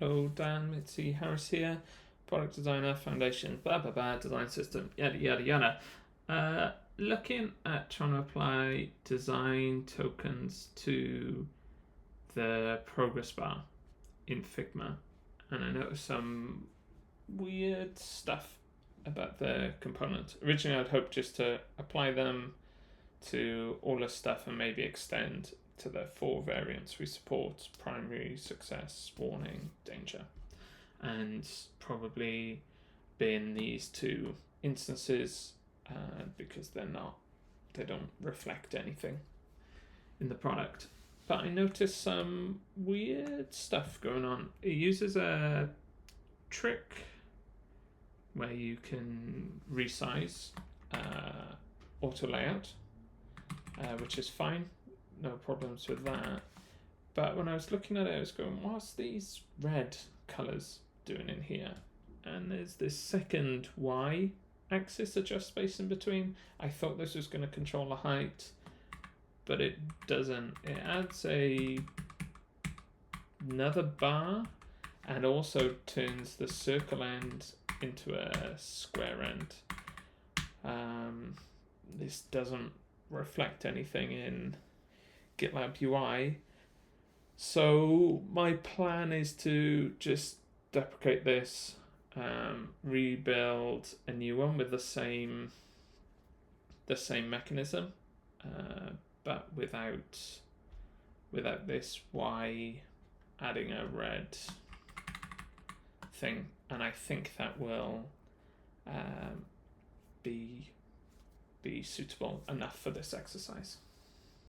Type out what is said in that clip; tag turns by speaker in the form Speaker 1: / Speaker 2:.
Speaker 1: Hello, Dan, Mitzi Harris here, product designer, foundation, blah blah blah, design system, yada yada yada. Looking at trying to apply design tokens to the progress bar in Figma, and I noticed some weird stuff about the component. Originally, I'd hoped just to apply them to all the stuff and maybe extend to the 4 variants we support: primary, success, warning, danger, and probably bin these 2 instances because they don't reflect anything in the product. But I noticed some weird stuff going on. It uses a trick where you can resize auto layout, which is fine, no problems with that. But when I was looking at it, I was going, what's these red colors doing in here? And there's this second Y axis adjust space in between. I thought this was going to control the height, but it doesn't. It adds another bar and also turns the circle end into a square end. This doesn't reflect anything in GitLab UI. So my plan is to just deprecate this, rebuild a new one with the same mechanism, but without this Y adding a red thing, and I think that will be suitable enough for this exercise.